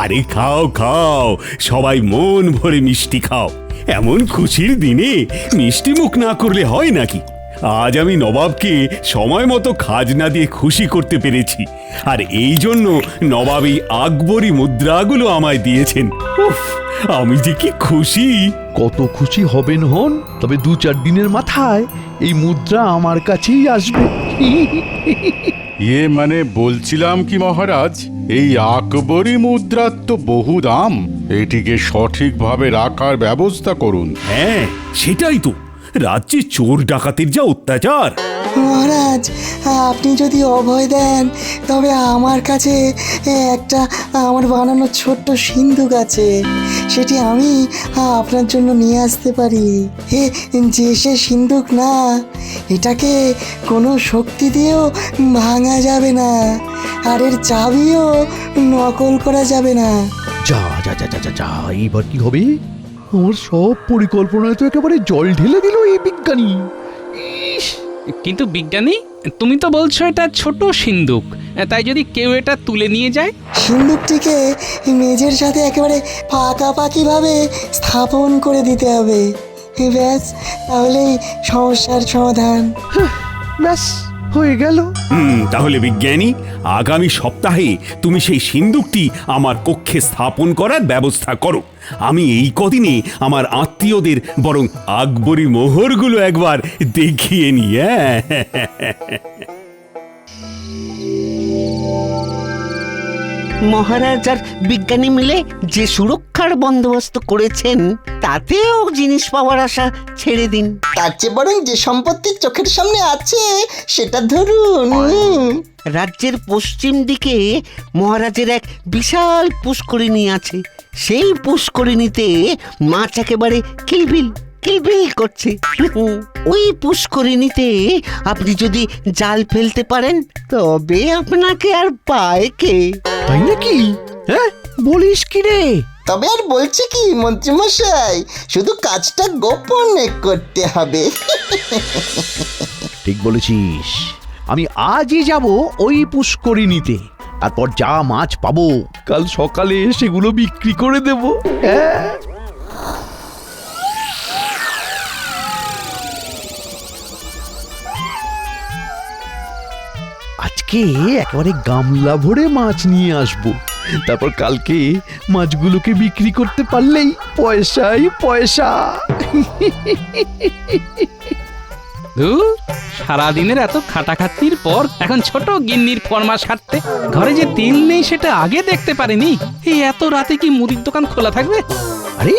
আরে খাও খাও, সবাই মন ভরে মিষ্টি খাও। এমন খুশির দিনে মিষ্টি মুখ না করলে হয় নাকি? আজ আমি নবাবকে সময় মতো খাজনা দিয়ে খুশি করতে পেরেছি, আর এই জন্য নবাব এই আকবরী মুদ্রাগুলো আমায় দিয়েছেন। উফ, আমি যে কি খুশি! কত খুশি হবেন হন, তবে 2-4 দিনের মাথায় এই মুদ্রা আমার কাছেই আসবে। মানে বলছিলাম কি মহারাজ, এই আকবরী মুদ্রার তো বহু দাম, এটিকে সঠিকভাবে রাখার ব্যবস্থা করুন। হ্যাঁ, সেটাই তো। রাজ্যে চোর ডাকাতের যা অত্যাচার। মহারাজ, আপনি যদি অভয় দেন তবে আমার কাছে একটা আমার বানানো ছোট্ট সিন্ধুক আছে, সেটি আমি আপনার জন্য নিয়ে আসতে পারি। যে সে সিন্ধুক না, এটাকে কোনো শক্তি দিয়েও ভাঙা যাবে না, আর এর চাবিও নকল করা যাবে না। যা যা যা যা যা, এইবার কি হবে? আমার সব পরিকল্পনায় তো একেবারে জল ঢেলে দিল এই বিজ্ঞানী। ইস! কিন্তু বিজ্ঞানী, তুমি তো বলছো এটা ছোট সিন্ধুক, তাই যদি কেউ এটা তুলে নিয়ে যায়? সিন্ধুকটিকে মেঝের সাথে একেবারে পাকাপাকি ভাবে স্থাপন করে দিতে হবে। ব্যাস, তাহলেই সমস্যার সমাধান। ব্যাস হয়ে গেল। তাহলে বিজ্ঞানী, আগামী সপ্তাহে তুমি সেই সিন্ধুকটি আমার কক্ষে স্থাপন করার ব্যবস্থা করো। আমি এই কদিনে আমার আত্মীয়দের বরং আকবরী মোহরগুলো একবার দেখিয়ে নিই। মহারাজ আর বিজ্ঞানী মিলে যে সুরক্ষার বন্দোবস্ত করেছেন, তাতেও জিনিস পাওয়ার আশা ছেড়ে দিন। তার চেয়ে বরং যে সম্পত্তি চোখের সামনে আছে সেটা ধরুন। রাজ্যের পশ্চিম দিকে মহারাজের এক বিশাল পুষ্করিণী আছে। সেই পুষ্করিণীতে মাছ একেবারে কিলবিল কিলবিল করছে। ওই পুষ্করিণীতে আপনি যদি জাল ফেলতে পারেন, তবে আপনাকে আর পায় কে? তাই নাকি? হ্যাঁ, বলিস কি রে? তবে আর বলছি কি মন্ত্রীমশাই, শুধু কাজটা গোপনে করতে হবে। ঠিক বলেছিস। আমি আজই যাব ওই পুষ্করিণীতে, তারপর যা মাছ পাবো কাল সকালে সেগুলো বিক্রি করে দেব। হ্যাঁ, আজকে একেবারে গামলা ভরে মাছ নিয়ে আসবো, তারপর কালকে মাছগুলোকে বিক্রি করতে পারলেই পয়সাই পয়সা। সারাদিনের এত খাটাখাটনির পর এখন ছোট গিন্নির ফরমাস খাটতে, ঘরে যে তেল নেই সেটা আগে দেখতে পারিনি। এই এত রাতে কি মুদির দোকান খোলা থাকবে? আরে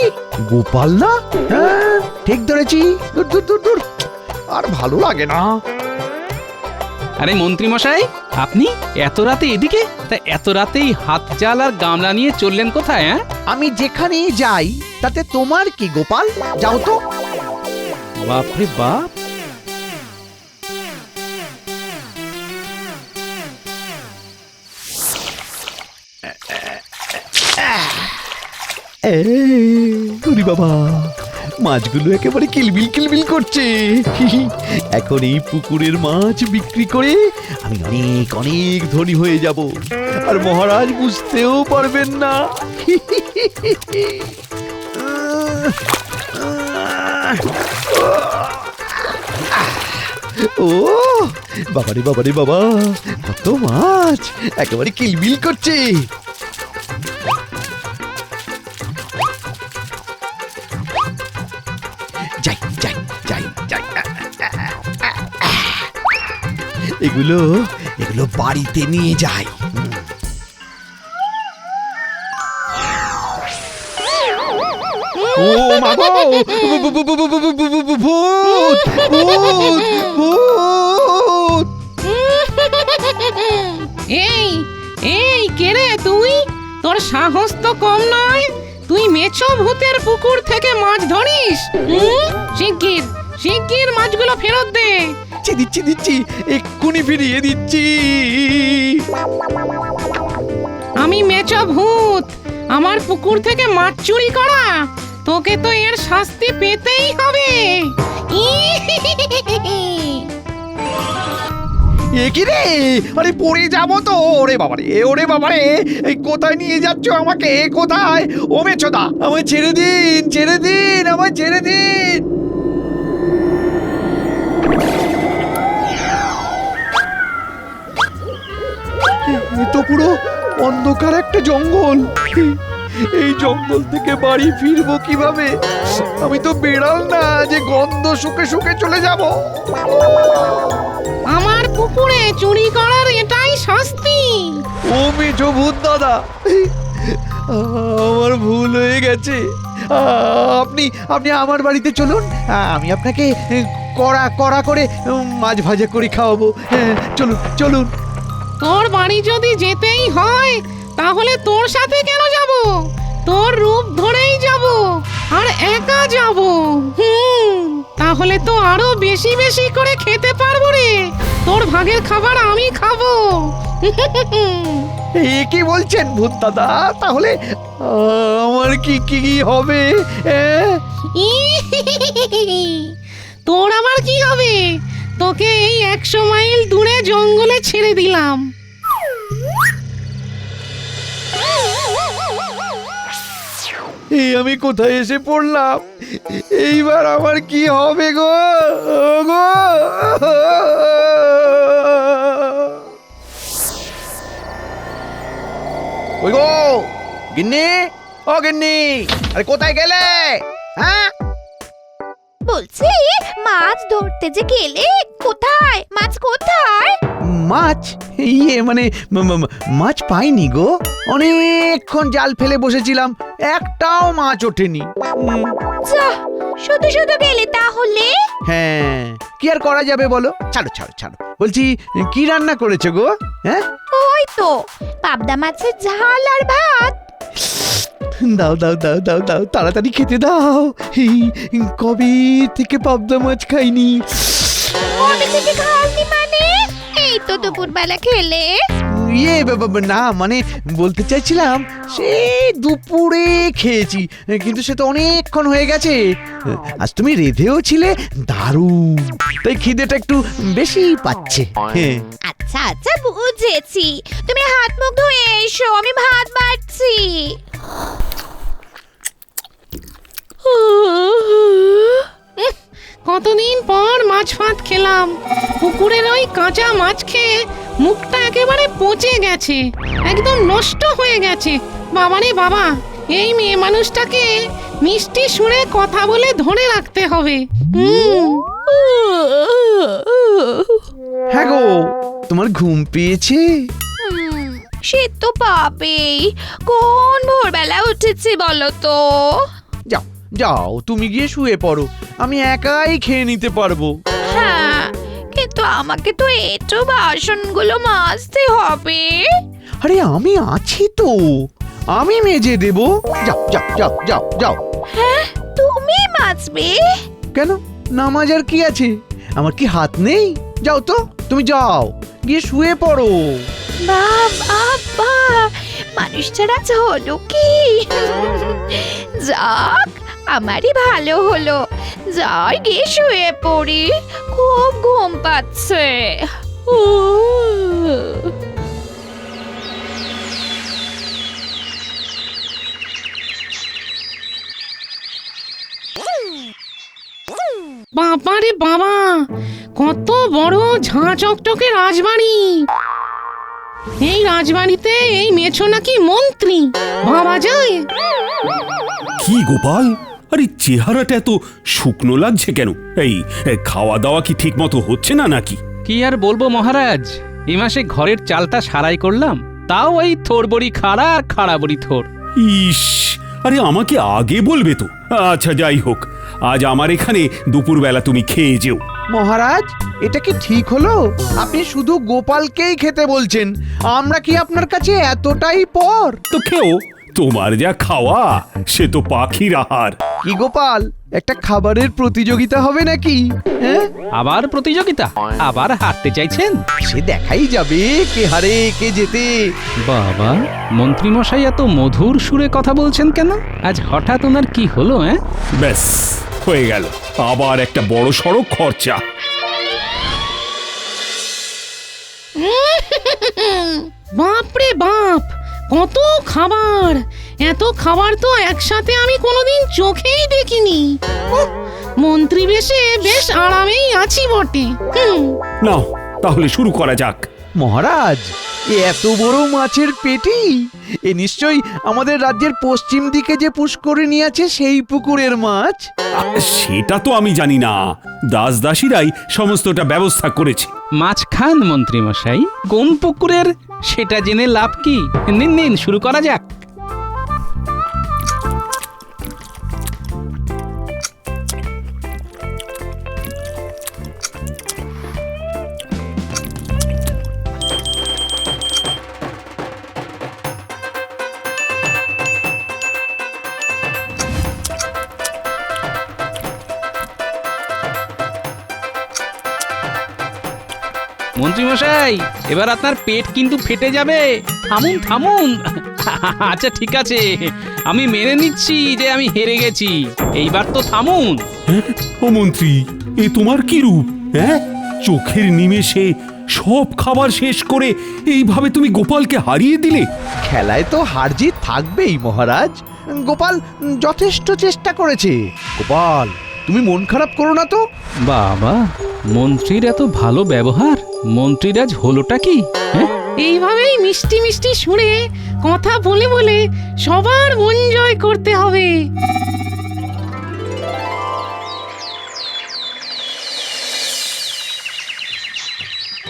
গোপাল না? হ্যাঁ, ঠিক ধরেছি। দূর দূর দূর দূর, আর ভালো লাগে না। আরে মন্ত্রী মশাই, আপনি এত রাতে এদিকে? তা এত রাতেই হাত জাল আর গামলা নিয়ে চললেন কোথায়? আমি যেখানেই যাই তাতে তোমার কি গোপাল? যাও তো। বাপরে বাপ! ওরে বাবা, মাছগুলো একেবারে কিলবিল কিলবিল করছে। এখন এই পুকুরের মাছ বিক্রি করে আমি অনেক অনেক ধনী হয়ে যাব, আর মহারাজ বুঝতেও পারবেন না। ও বাবারে বাবারে বাবা, কত মাছ একেবারে কিলবিল করছে। যাই যাই যাই যাই, এগুলো এগুলো বাড়িতে নিয়ে যাই। ও মা গো, ভূত ভূত ভূত! এই এই কে রে তুই? তোর সাহস তো কম নয়, তুই মেছো ভূতের পুকুর থেকে মাছ ধরিস? শিগগির শিগগির মাছগুলো ফেরত দে। দিচ্ছি দিচ্ছি, এক্ষুনি ফিরিয়ে দিচ্ছি। আমি মেছো ভূত, আমার পুকুর থেকে মাছ চুরি করা, তোকে তো এর শাস্তি পেতেই হবে। এ কি রে, আরে পড়ে যাবো তো। ওরে বাবারে, ওরে বাবারে, এই কোথায় নিয়ে যাচ্ছ আমাকে, কোথায়? ও মেছোদা, আমায় ছেড়ে দিন, ছেড়ে দিন, আমায় ছেড়ে দিন। এ তো পুরো অন্ধকার একটা জঙ্গল। এই জঙ্গল থেকে বাড়ি ফিরবো কিভাবে? আমি তো বেড়াল না যে গন্ধ শুকে শুকে চলে যাব। আমার পুকুরে চুরি করার এটাই শাস্তি। ও মেজো ভূত দাদা, আমার ভুল হয়ে গেছে। আপনি আপনি আমার বাড়িতে চলুন, আমি আপনাকে কড়া কড়া করে মাছ ভাজা করে খাওয়াবো। চলুন চলুন। তোর বাড়ি যদি যেতেই হয় তাহলে তোর সাথে কেন যাব? তোর রূপ ধরেই যাব, আর একা যাব। তাহলে তো আরো বেশি বেশি করে খেতে পারবো রে। তোর ভাগের খাবার আমি খাবো। এ কি বলছেন ভূত দাদা? তাহলে আমার কি কি হবে? তোর আবার কি হবে? তোকে এই 100 মাইল দূরে জঙ্গলে ছেড়ে দিলাম। এই আমি কোথায় এসে পড়লাম? এইবার আমার কি হবে গো? গো ওই গো গিন্নি, ও গিন্নি, আরে কোথায় গেলে? হ্যাঁ, বলছি মাছ ধরতে যে গেলে, কোথায় মাছ কোথায়? মাছ? ইয়ে মানে মাছ পাইনি গো। অনেকক্ষণ জাল ফেলে বসেছিলাম, একটাও মাছ ওঠেনি। যা, শুধু শুধু গেলে তাহলে? হ্যাঁ, কি আর করা যাবে বলো? ছাড়ো ছাড়ো ছাড়ো। বলছি, কি রান্না করেছো গো? হ্যাঁ, ওই তো পাবদা মাছের ঝাল আর ভাত। দাও দাও দাও দাও দাও, তাড়াতাড়ি খেতে দাও। কবে থেকে পাবদা মাছ খাইনি। কবে থেকে খাওনি মানে? এই তো দুপুরবেলা খেলে। ইয়ে না, মানে বলতে চাইছিলাম সে দুপুরে খেয়েছি, কিন্তু সে তো অনেকক্ষণ হয়ে গেছে। আজ তুমি রেঁধেও ছিলে, দারুণ, তাই খিদেটা একটু বেশি পাচ্ছে। হ্যাঁ, আচ্ছা আচ্ছা বুঝেছি, তুমি হাত মুখ ধুয়ে এসো, আমি ভাত বাড়ছি। কতদিন পর মাছ ভাত খেলাম। পুকুরের ওই কাঁচা মাছ খেয়ে মুখটা একেবারে পচে গেছে, একদম নষ্ট হয়ে গেছে। বাবারে বাবা, এই মেয়ে মানুষটাকে মিষ্টি সুরে কথা বলে ধরে রাখতে হবে। হ্যাঁ গো, তোমার ঘুম পেয়েছে? সে তো পাবেই, কোন ভোরবেলা উঠেছি বলো তো? যাও যাও, তুমি গিয়ে শুয়ে পড়ো, আমি একাই খেয়ে নিতে পারবো। হ্যাঁ, কিন্তু আমাকে তো একটু বাসনগুলো মাজতে হবে। আরে আমি আছি তো, আমি মেজে দেব। যাও যাও যাও যাও যাও। হ্যাঁ, তুমি মাজবে? কেন, না মাজার কি আছে? আমার কি হাত নেই? যাও তো, তুমি যাও, গিয়ে শুয়ে পড়ো। বাবা, মানুষ ছাড়া হলো কি? যাক, আমারই ভালো হলো। যাই গিয়ে শুয়ে পড়ি, খুব ঘুম পাচ্ছে। বাবা রে বাবা, কত বড় ঝাঁ চকচকে রাজবাড়ি। এই রাজবাড়িতে এই মেছো নাকি মন্ত্রী, ভাবা যায়? কি গোপাল, আরে চেহারাটা এত শুকনো লাগছে কেন? এই খাওয়া দাওয়া কি ঠিক মতো হচ্ছে না নাকি? কি আর বলবো মহারাজ, এই মাসে ঘরের চালটা সারাই করলাম, তাও এই থোর বড়ি খাড়া আর খাড়া বড়ি থোর। ইস, আরে আমাকে আগে বলবে তো। আচ্ছা যাই হোক, আজ আমার এখানে দুপুরবেলা তুমি খেয়ে যেও। মহারাজ, এটা কি ঠিক হলো? আপনি শুধু গোপালকেই খেতে বলছেন, আমরা কি আপনার কাছে এতটাই পর? তো খেও, তোমার যা খাওয়া সে তো পাখির আহার। কি গোপাল, একটা খাবারের প্রতিযোগিতা হবে নাকি? হ্যাঁ, আবার প্রতিযোগিতা? আবার হারতে চাইছেন? সে দেখাই যাবে কে হারে কে জেতে। বাবা, মন্ত্রী মশাই এত মধুর সুরে কথা বলছেন কেন? আজ হঠাৎ ওনার কি হলো? ব্যাস, হয়ে গেল আবার একটা বড় সড়ো খরচা। বাপরে বাপ, কত খাবার! এত খাবার তো একসাথে আমি কোনোদিন চোখেই দেখিনি। উহ, মন্ত্রী বেশে বেশ আরামেই আছি বটে। নাও তাহলে শুরু করা যাক। মহারাজ, এ এত বড় মাছের পেটি, এ নিশ্চয়ই আমাদের রাজ্যের পশ্চিম দিকে যে পুষ্করিণী আছে সেই পুকুরের মাছ। সেটা তো আমি জানি না, দাস দাসীরাই সমস্তটা ব্যবস্থা করেছে। মাছ খান মন্ত্রী মশাই, কোন পুকুরের সেটা জেনে লাভ কি? নিন নিন, শুরু করা যাক। মন্ত্রী মশাই, এবার আপনার পেট কিন্তু ফেটে যাবে। থামুন থামুন। আচ্ছা ঠিক আছে, আমি মেনে নিচ্ছি যে আমি হেরে গেছি। এইবার তো থামুন। ও মন্ত্রী, এ তোমার কি রূপ? হ্যাঁ, চোখের নিমেষে সব খাবার শেষ করে এইভাবে তুমি গোপালকে হারিয়ে দিলে। খেলায় তো হার জিত থাকবেই মহারাজ। গোপাল যথেষ্ট চেষ্টা করেছে। গোপাল, তুমি মন খারাপ করো না তো। বাবা, মন্ত্রীর এত ভালো ব্যবহার, মন্ত্রীর আজ হলোটা কি? হ্যাঁ, এইভাবেই মিষ্টি মিষ্টি সুরে কথা বলে বলে সবার মন জয় করতে হবে।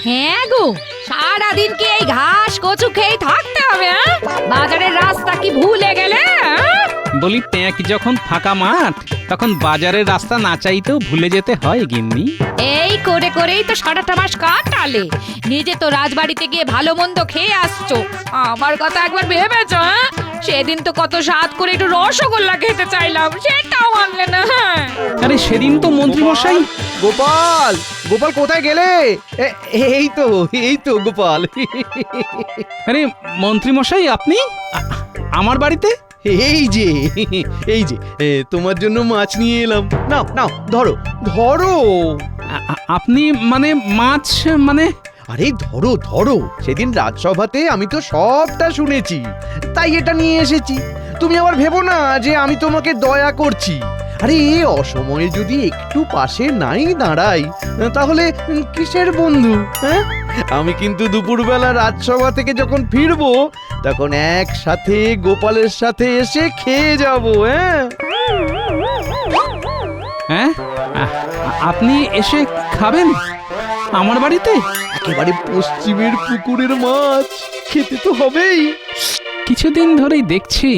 হ্যাঁ গো, সারাদিন কি এই ঘাস কচু খেয়ে থাকতে হবে? হ্যাঁ? বাজারের রাস্তা কি ভুলে গেলে? হ্যাঁ? বলি ট্যাঁক যখন ফাঁকা মাঠ, তখন বাজারের রাস্তা না চাইতেও ভুলে যেতে হয় গিন্নি। এই করে করেই তো সারাটা মাস কাটালে। নিজে তো রাজবাড়িতে গিয়ে ভালো মন্দ খেয়ে আসছো, আমার কথা একবার ভেবেছো? হ্যাঁ? সেদিন তো কত স্বাদ করে একটু রসগোল্লা খেতে চাইলাম, সেটাও আনলে না। হ্যাঁ, আরে সেদিন তো মন্ত্রী মশাই। গোপাল, গোপাল কোথায় গেলে? এই তো গোপাল। আরে মন্ত্রী মশাই, আপনি আমার বাড়িতে? এই যে তোমার জন্য মাছ নিয়ে এলাম। নাও নাও, ধরো ধরো। আপনি মানে মাছ মানে? আরে ধরো ধরো, সেদিন রাজসভাতে আমি তো সবটা শুনেছি, তাই এটা নিয়ে এসেছি। তুমি আবার ভেবো না যে আমি তোমাকে দয়া করছি। আরে অসময়ে যদি একটু পাশে নাই দাঁড়াই, তাহলে কিসের বন্ধু? হ্যাঁ, আমি কিন্তু দুপুরবেলা রাজসভা থেকে যখন ফিরবো, তখন একসাথে গোপালের সাথে এসে খেয়ে যাব। হ্যাঁ হ্যাঁ, আপনি এসে খাবেন আমার বাড়িতে? একেবারে পশ্চিমের পুকুরের মাছ, খেতে তো হবেই। কিছুদিন ধরেই দেখছি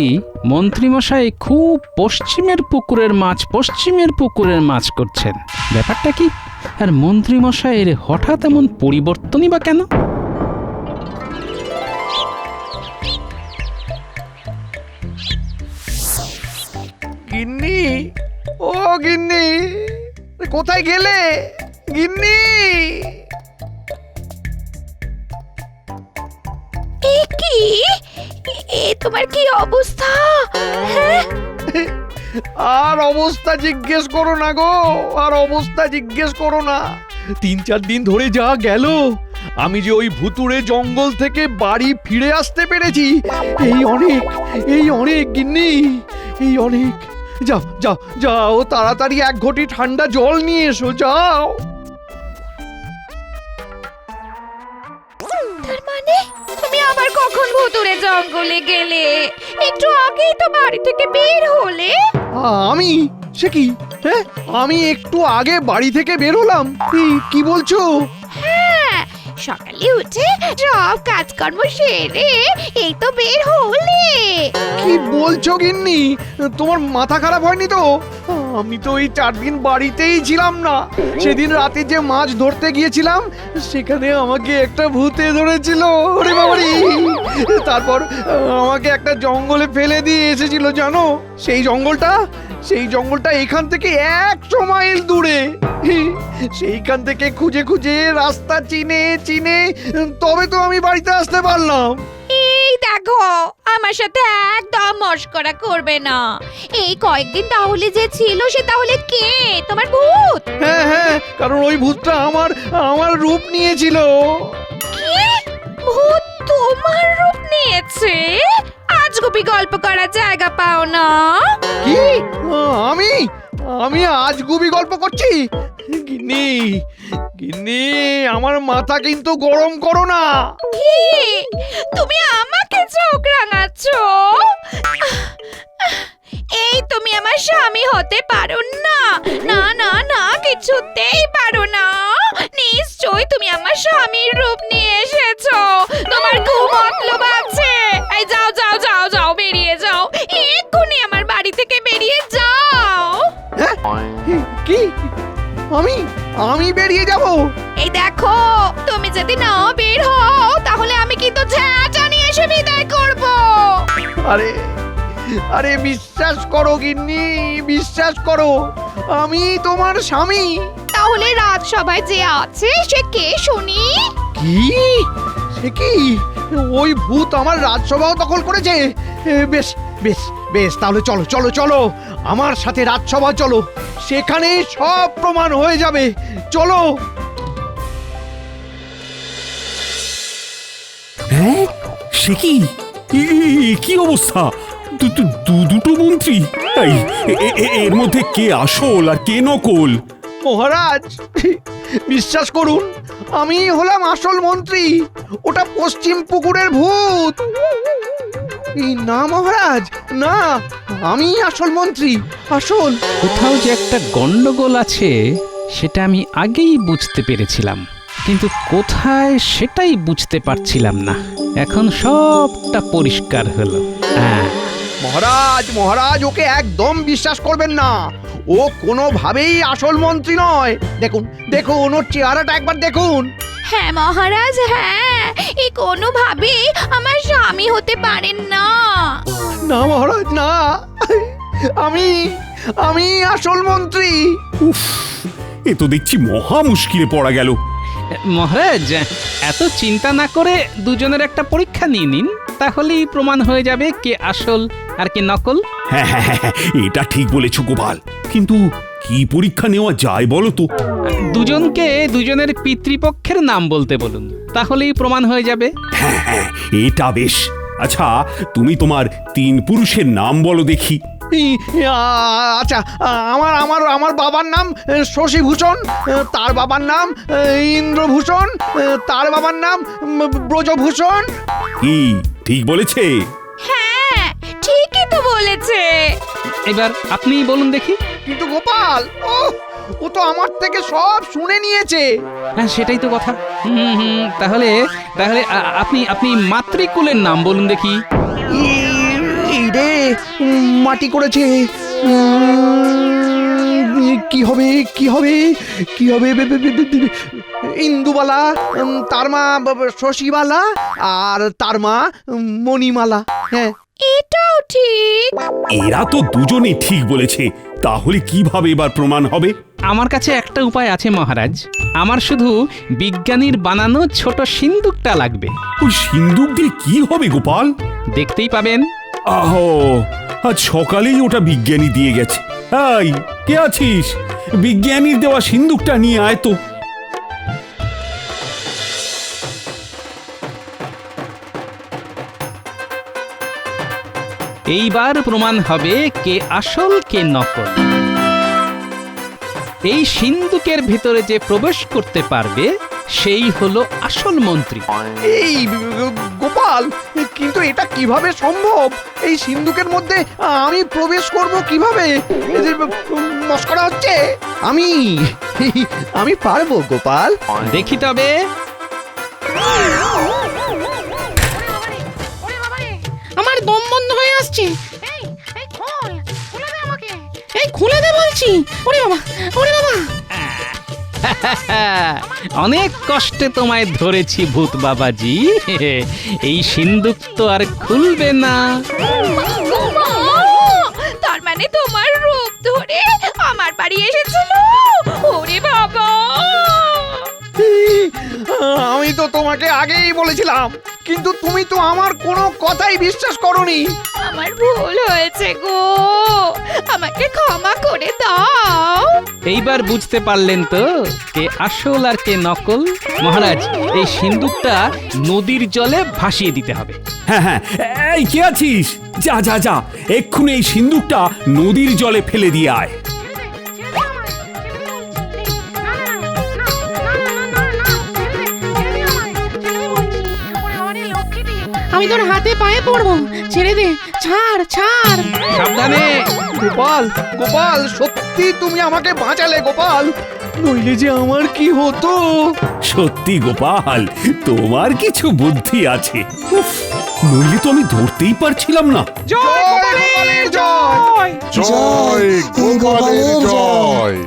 মন্ত্রী মশাই খুব পশ্চিমের পুকুরের মাছ করছেন। ব্যাপারটা কি? আর মন্ত্রী মশাইয়ের হঠাৎ এমন পরিবর্তনই বা কেন? গিন্নি, ও গিন্নি, কোথায় গেলে গিন্নি? এ কি? এ তোমার কি অবস্থা? হ্যাঁ? আর অবস্থা জিজ্ঞেস করো না গো, আর অবস্থা জিজ্ঞেস করো না। 3-4 দিন ধরে যা গেল, আমি যে ওই ভুতুড়ে জঙ্গল থেকে বাড়ি ফিরে আসতে পেরেছি, এই অনেক গিন্নি, এই অনেক। যাও যাও যাও, তাড়াতাড়ি 1 ঘটি ঠান্ডা জল নিয়ে এসো, যাও। তার মানে তুমি আবার কখন ভুতুড়ে জঙ্গলে গেলে? একটু আগেই তো বাড়ি থেকে বের হলে। আমি? সে কি? হ্যাঁ, আমি একটু আগে বাড়ি থেকে বের হলাম? কি বলছো? হ্যাঁ, সকালে উঠে সব কাজকর্ম সেরে এই তো বের হলে। কি বলছো গিন্নি? তোমার মাথা খারাপ হয়নি তো? আমি তো এই 4 দিন বাড়িতেই ছিলাম না। সেদিন রাতে যে মাছ ধরতে গিয়েছিলাম, সেখানে আমাকে একটা ভূতে ধরেছিল। ওরে বাবারে! তারপর আমাকে একটা জঙ্গলে ফেলে দিয়ে এসেছিল, জানো? সেই জঙ্গলটা এখান থেকে 100 মাইল দূরে। সেইখান থেকে খুঁজে খুঁজে রাস্তা চিনে তবে তো আমি বাড়িতে আসতে পারলাম। এই দেখ দেখো আমার সাথে একদম মস্করা করবে না। এই কয়েকদিন তাহলে যে ছিল সে তাহলে কে? তোমার ভূত? হ্যাঁ হ্যাঁ, কারণ ওই ভূতটা আমার রূপ নিয়েছিল। কি? ভূত তোমার রূপ নিয়েছে? আজগুবি গল্প করার জায়গা পাও না? কি? আমি আমি আজগুবি গল্প করছি? গিন্নি গিন্নি, আমার মাথা কিন্তু গরম করো না। কি? তুমি আমাকে চোখ রাঙাচ্ছ? এই তুমি আমার স্বামী হতে পারো না। না না না, কিছুতেই পারো না। নিশ্চয়ই তুমি আমার স্বামীর রূপ নিয়ে এসেছো। তোমার খুব মতলব আছে। এই যাও যাও যাও যাও, বেরিয়ে যাও এক্ষুনি আমার বাড়ি থেকে, বেরিয়ে যাও। কি? আমি বেরিয়ে যাব? এই দেখো, তুমি যদি না বের হও তাহলে আমি কিন্তু ঝাঁটা নিয়ে এসে বিদায় করব। আরে আরে, বিশ্বাস করো গিন্নি, বিশ্বাস করো, আমি তোমার স্বামী। তাহলে রাজসভায় যে আছে সে কে শুনি? কি? সে কি? ওই ভূত আমার রাজসভাও দখল করেছে। বেশ বেশ বেশ, তাহলে চলো চলো চলো, আমার সাথে রাজসভা চলো, সেখানে সব প্রমাণ হয়ে যাবে। চলো। হ্যাঁ, সে কি? কি অবস্থা? দুটো মন্ত্রী? এই, এর মধ্যে কে আসল আর কে নকল? মহারাজ, বিশ্বাস করুন, আমি হলাম আসল মন্ত্রী, ওটা পশ্চিম পুকুরের ভূত। না মহারাজ, না, আমি আসল মন্ত্রী, আসল। কোথাও যে একটা গন্ডগোল আছে সেটা আমি আগেই বুঝতে পেরেছিলাম, কিন্তু কোথায় সেটাই বুঝতে পারছিলাম না। এখন সবটা পরিষ্কার হলো। হ্যাঁ, মহারাজ মহারাজ, ওকে একদম বিশ্বাস করবেন না, ও কোনোভাবেই আসল মন্ত্রী নয়। দেখুন দেখুন, ওর চেহারাটা একবার দেখুন। হ্যাঁ মহারাজ, হ্যাঁ, এই কোনোভাবেই আমার স্বামী হতে পারেন না। না মহারাজ, না, আমি আসল মন্ত্রী। উফ, এ তো দেখছি মহা মুশকিলে পড়া গেল। মহারাজ, এত চিন্তা না করে দুজনের একটা পরীক্ষা নিয়ে নিন, তাহলেই প্রমাণ হয়ে যাবে কে আসল আর কে নকল। হ্যাঁ হ্যাঁ হ্যাঁ, এটা ঠিক বলেছ গোপাল, কিন্তু কি পরীক্ষা নেওয়া যায় বলো তো? দুজনকে দুজনের পিতৃপক্ষের নাম বলতে বলুন, তাহলেই প্রমাণ হয়ে যাবে। হ্যাঁ হ্যাঁ, এটা বেশ। আচ্ছা, তুমি তোমার 3 পুরুষের নাম বলো দেখি। আচ্ছা, আমার আমার আমার বাবার নাম শশীভূষণ, তার বাবার নাম ইন্দ্রভূষণ, তার বাবার নাম ব্রজভূষণ। কি ঠিক বলেছে? হ্যাঁ, ঠিকই তো বলেছে। এবার আপনিই বলুন দেখি। কিন্তু গোপাল, ও তো আমার থেকে সব শুনে নিয়েছে। হ্যাঁ, সেটাই তো কথা। তাহলে তাহলে আপনি আপনি মাতৃকুলের নাম বলুন দেখি। এই রে, মাটি করেছে। কি হবে কি হবে কি হবে? ইন্দুবালা, তার মা শশীবালা, আর তার মা মণিমালা। হ্যাঁ, এটাও ঠিক। এরা তো দুজনেই ঠিক বলেছে, তাহলে কিভাবে এবার প্রমাণ হবে? আমার কাছে একটা উপায় আছে মহারাজ, আমার শুধু বিজ্ঞানীর বানানো ছোট সিন্দুকটা লাগবে। ওই সিন্দুক দিয়ে কি হবে গোপাল? দেখতেই পাবেন। আহো, আজ সকালেই ওটা বিজ্ঞানী দিয়ে গেছে। এই, কে আছিস? বিজ্ঞানীর দেওয়া সিন্দুকটা নিয়ে আয় তো। এইবার প্রমাণ হবে কে আসল কে নকল। এই সিন্দুকের ভিতরে যে প্রবেশ করতে পারবে সেই হলো আসল মন্ত্রী। এই গোপাল, কিন্তু এটা কিভাবে সম্ভব? এই সিন্ধুকের মধ্যে আমি প্রবেশ করব কিভাবে? মস্করা হচ্ছে। আমি পারবো গোপাল। দেখি তবে। আমার দম বন্ধ হয়ে আসছে। এই এই খোল, খুলে দে আমাকে। এই খুলে দে বলছি। ওরে বাবা, ওরে বাবা। অনেক কষ্টে তোমায় ধরেছি ভূত বাবাজি। এই সিন্দুক তো আর খুলবে না। তার মানে তোমার রূপ ধরে আমার বাড়ি এসেছিল? ওরে বাবা, আমি তো তোমাকে আগেই বলেছিলাম, কিন্তু তুমি তো আমার কোনো কথাই বিশ্বাস করনি। আমার ভুল হয়েছে গো, আমাকে ক্ষমা করে দাও। এইবার বুঝতে পারলেন তো কে আসল আর কে নকল? মহারাজ, এই সিন্দুকটা নদীর জলে ভাসিয়ে দিতে হবে। হ্যাঁ হ্যাঁ, এই কে আছিস? যা যা যা, এক্ষুনি এই সিন্দুকটা নদীর জলে ফেলে দিয়ে আয়। আমি তোর হাতে পায়ে পড়বো, ছেড়ে দে, ছাড় ছাড়। সাবধানে। গোপাল, গোপাল, সত্যি তুমি আমাকে বাঁচালে গোপাল, নইলে যে আমার কি হতো। সত্যি গোপাল, তোমার কিছু বুদ্ধি আছে। উফ, নইলে তো আমি ধরতেই পারছিলাম না। জয় গোপালের জয়। জয় গোপালের জয়।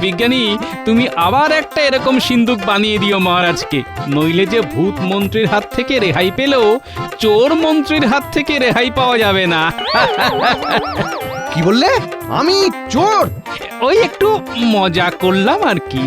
বিজ্ঞানী, তুমি আবার একটা এরকম সিন্দুক বানিয়ে দিও মহারাজকে, নইলে যে ভূত মন্ত্রীর হাত থেকে রেহাই পেলেও চোর মন্ত্রীর হাত থেকে রেহাই পাওয়া যাবে না। কি বললে? আমি চোর? ওই একটু মজা করলাম আর কি।